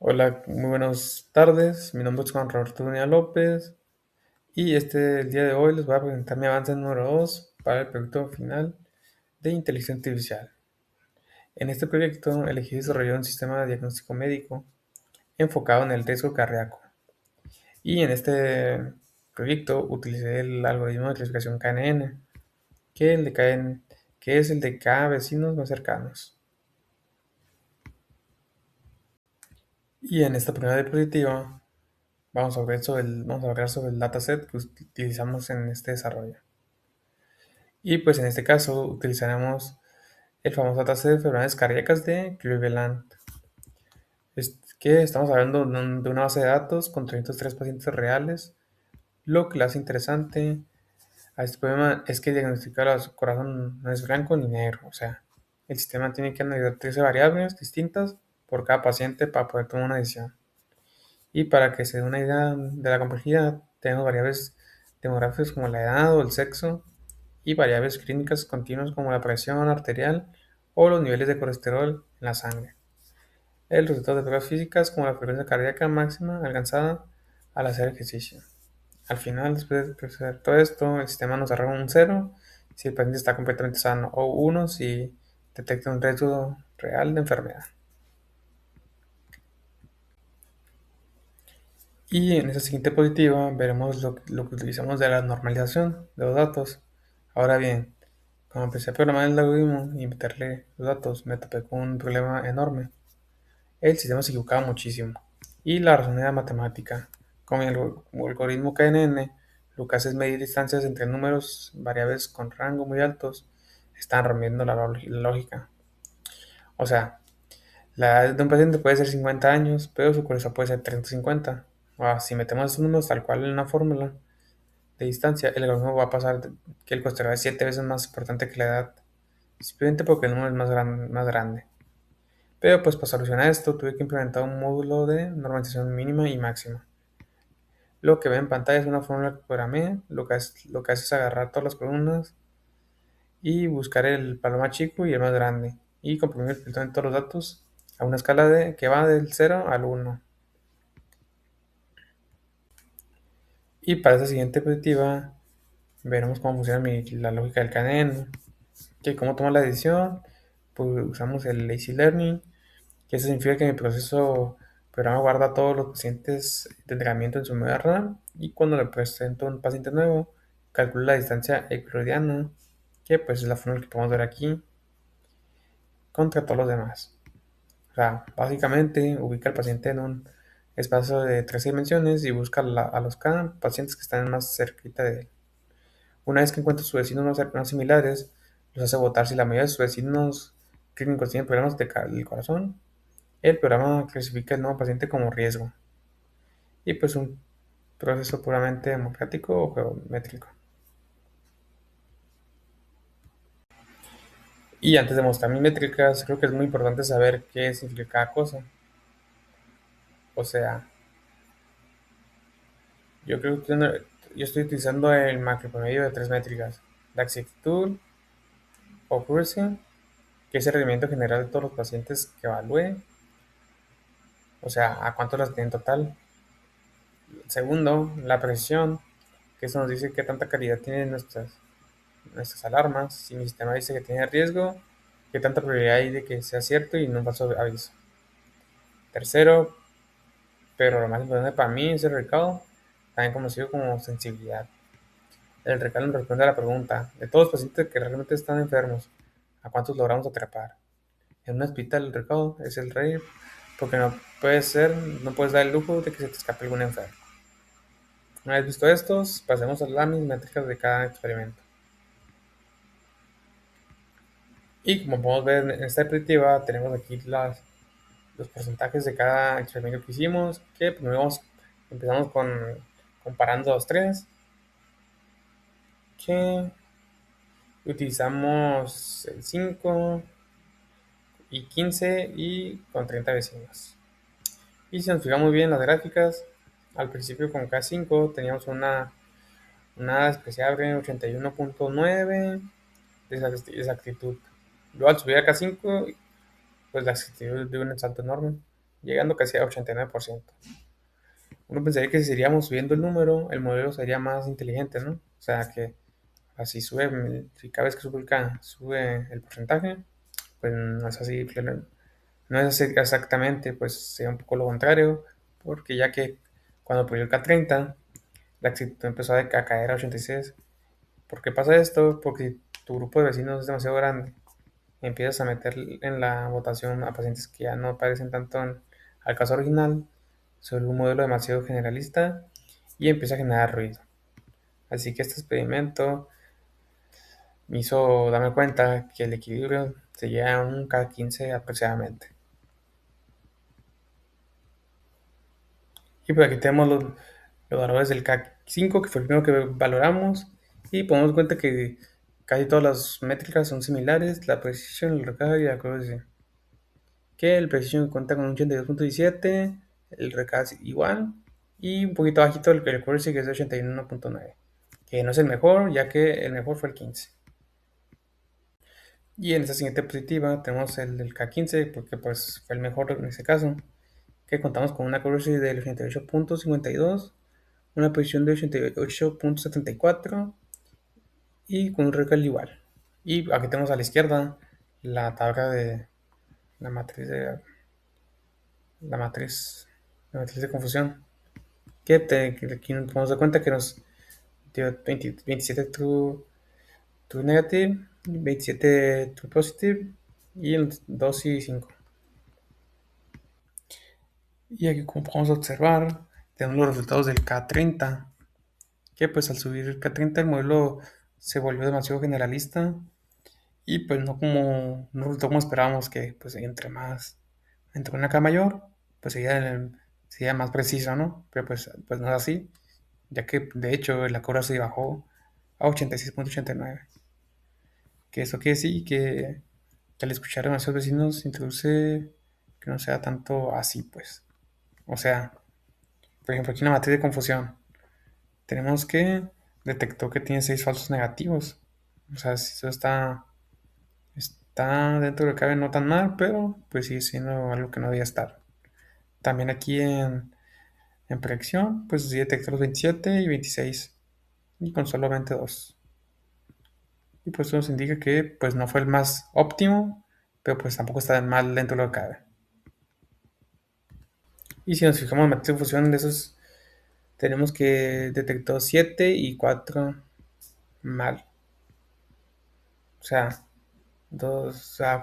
Hola, muy buenas tardes. Mi nombre es Juan Roberto Dunia López y el día de hoy les voy a presentar mi avance número 2 para el proyecto final de inteligencia artificial. En este proyecto elegí desarrollar un sistema de diagnóstico médico enfocado en el riesgo cardíaco y en este proyecto utilicé el algoritmo de clasificación KNN, que es el de cada vecinos más cercanos. Y en esta primera diapositiva vamos a hablar sobre el dataset que utilizamos en este desarrollo. Y pues en este caso utilizaremos el famoso dataset de enfermedades cardíacas de Cleveland. Es que estamos hablando de una base de datos con 303 pacientes reales. Lo que le hace interesante a este problema es que diagnosticar el corazón no es blanco ni negro. O sea, el sistema tiene que analizar 13 variables distintas por cada paciente para poder tomar una decisión. Y para que se dé una idea de la complejidad, tenemos variables demográficas como la edad o el sexo y variables clínicas continuas como la presión arterial o los niveles de colesterol en la sangre. El resultado de pruebas físicas como la frecuencia cardíaca máxima alcanzada al hacer ejercicio. Al final, después de procesar todo esto, el sistema nos arroja un cero si el paciente está completamente sano o uno si detecta un riesgo real de enfermedad. Y en esta siguiente diapositiva veremos lo que utilizamos de la normalización de los datos. Ahora bien, cuando empecé a programar el algoritmo y meterle los datos, me topé con un problema enorme. El sistema se equivocaba muchísimo. Y la razón era matemática. Con el algoritmo KNN, lo que hace es medir distancias entre números variables con rango muy altos. Están rompiendo la lógica. O sea, la edad de un paciente puede ser 50 años, pero su corazón puede ser 350. Si metemos esos números tal cual en una fórmula de distancia, el algoritmo va a pasar que el colesterol es 7 veces más importante que la edad, simplemente porque el número es más grande. Pero pues para solucionar esto tuve que implementar un módulo de normalización mínima y máxima. Lo que ve en pantalla es una fórmula que programé, lo que hace es agarrar todas las columnas y buscar el palo más chico y el más grande, y comprimir todos los datos a una escala que va del 0 al 1. Y para esta siguiente diapositiva veremos cómo funciona la lógica del KNN, que cómo toma la decisión. Pues usamos el Lazy Learning, que eso significa que mi programa guarda todos los pacientes de entrenamiento en su memoria RAM y cuando le presento a un paciente nuevo, calcula la distancia euclidiana, que pues es la fórmula que podemos ver aquí, contra todos los demás. O sea, básicamente ubica al paciente en un espacio de 3 dimensiones y busca a los cada pacientes que están más cerquita de él. Una vez que encuentra sus vecinos más similares, los hace votar si la mayoría de sus vecinos clínicos tienen problemas del corazón. El programa clasifica el nuevo paciente como riesgo y pues un proceso puramente democrático o geométrico. Y antes de mostrar mis métricas, creo que es muy importante saber qué significa cada cosa. O sea, yo creo que yo estoy utilizando el macro promedio de 3 métricas: la exactitud o accuracy, que es el rendimiento general de todos los pacientes que evalúe, o sea, a cuántos las tiene en total. Segundo, la precisión, que eso nos dice qué tanta calidad tienen nuestras alarmas. Si mi sistema dice que tiene riesgo, qué tanta probabilidad hay de que sea cierto y no un falso aviso. Tercero, pero lo más importante para mí es el recall, también conocido como sensibilidad. El recall nos responde a la pregunta: de todos los pacientes que realmente están enfermos, ¿a cuántos logramos atrapar? En un hospital el recall es el rey, porque no puedes dar el lujo de que se te escape algún enfermo. Una vez visto estos, pasemos a las métricas de cada experimento. Y como podemos ver en esta diapositiva, tenemos aquí los porcentajes de cada experimento que hicimos, que primero empezamos comparando los tres, que utilizamos el 5 y 15 y con 30 vecinos. Y si nos fijamos bien en las gráficas, al principio con K5 teníamos una despreciable 81.9 de exactitud. Luego al subir a K5, pues la exactitud dio un salto enorme, llegando casi a 89%. Uno pensaría que si seguiríamos subiendo el número, el modelo sería más inteligente, ¿no? O sea, que así sube, si cada vez que sube el porcentaje, pues no es así, no es así exactamente, pues sería un poco lo contrario, porque ya que cuando ocurrió el K30, la actitud empezó a caer a 86. ¿Por qué pasa esto? Porque tu grupo de vecinos es demasiado grande. Empiezas a meter en la votación a pacientes que ya no aparecen tanto al caso original, sobre un modelo demasiado generalista y empieza a generar ruido. Así que este experimento me hizo darme cuenta que el equilibrio se llega a un K15 aproximadamente. Y pues aquí tenemos los valores del K5, que fue el primero que valoramos, y podemos dar cuenta que casi todas las métricas son similares, la precisión, el recado y la accuracy. Que el precision cuenta con un 82.17, el recast igual, y un poquito bajito el accuracy, que es de 81.9, que no es el mejor, ya que el mejor fue el 15. Y en esta siguiente diapositiva tenemos el del K15, porque pues fue el mejor en este caso, que contamos con una accuracy del 88.52, una precisión de 88.74 y con un recall igual. Y aquí tenemos a la izquierda la tabla de la matriz de la matriz, la matriz de confusión, que aquí nos podemos dar cuenta que nos dio 27 true negative, 27 true positive y el 2 y 5. Y aquí, como podemos observar, tenemos los resultados del K30, que pues al subir el K30 el modelo se volvió demasiado generalista y pues no resultó como esperábamos, que pues entre una K mayor, pues sería más preciso, ¿no? Pero pues no es así, ya que de hecho la curva se bajó a 86.89. Que eso quiere decir que al escuchar a nuestros vecinos introduce que no sea tanto así, pues. O sea, por ejemplo, aquí en la matriz de confusión tenemos que detectó que tiene 6 falsos negativos. O sea, si eso está dentro de lo que cabe, no tan mal, pero pues sigue siendo algo que no debía estar. También aquí en predicción, pues sí detectó los 27 y 26 y con solamente 2. Y pues eso nos indica que pues no fue el más óptimo, pero pues tampoco está mal dentro de lo que cabe. Y si nos fijamos en la matriz de fusión de esos, tenemos que detectó 7 y 4 mal. O sea,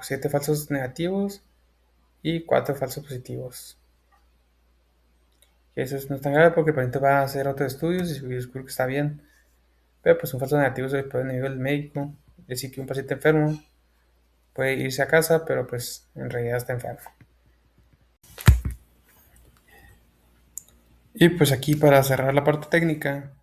7 falsos negativos y 4 falsos positivos. Y eso no es tan grave porque el paciente va a hacer otros estudios y descubre que está bien. Pero pues un falso negativo se puede a nivel médico. Es decir, que un paciente enfermo puede irse a casa, pero pues en realidad está enfermo. Y pues aquí para cerrar la parte técnica,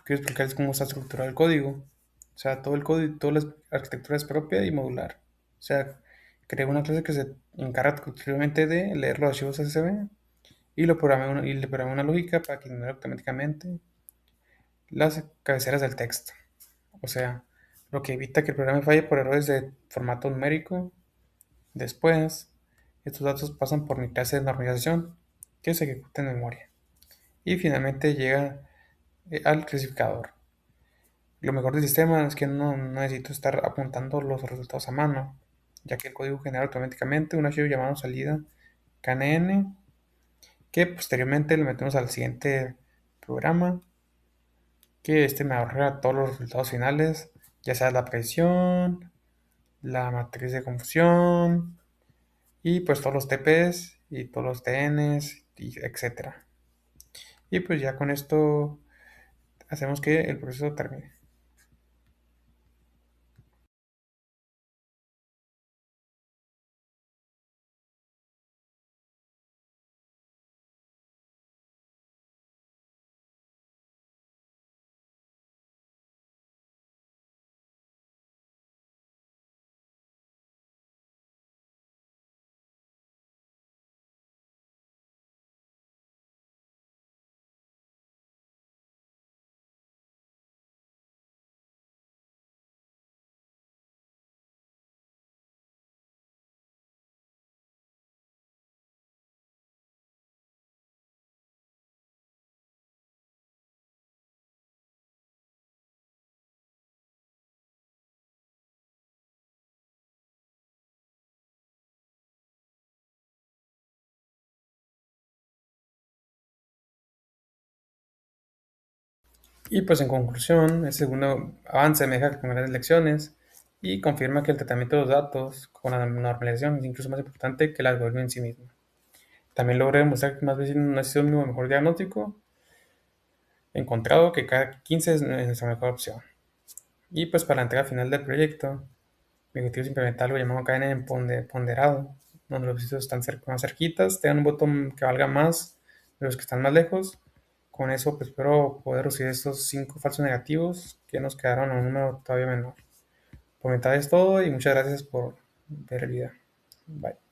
quiero explicarles cómo está estructurado el código. O sea, todo el código, toda la arquitectura es propia y modular. O sea, creé una clase que se encarga exclusivamente de leer los archivos SSB y le programé una lógica para que ignore automáticamente las cabeceras del texto. O sea, lo que evita que el programa falle por errores de formato numérico. Después, estos datos pasan por mi clase de normalización, que se ejecuta en memoria. Y finalmente llega al clasificador. Lo mejor del sistema es que no necesito estar apuntando los resultados a mano, ya que el código genera automáticamente un archivo llamado salida KNN, que posteriormente le metemos al siguiente programa, que este me ahorra todos los resultados finales, ya sea la presión, la matriz de confusión y pues todos los TPs y todos los TNs, y etcétera. Y pues ya con esto hacemos que el proceso termine. Y pues en conclusión, el segundo avance me deja con grandes lecciones y confirma que el tratamiento de los datos con la normalización es incluso más importante que el algoritmo en sí mismo. También logré demostrar que más veces no ha sido mi mejor diagnóstico encontrado, que cada 15 es nuestra mejor opción. Y pues para la entrega final del proyecto, mi objetivo es implementar algo llamado cadena de ponderado, donde los sitios están más cerquitas, tengan un botón que valga más de los que están más lejos. Con eso, pues espero poder reducir estos 5 falsos negativos que nos quedaron a un número todavía menor. Por mi parte es todo y muchas gracias por ver el video. Bye.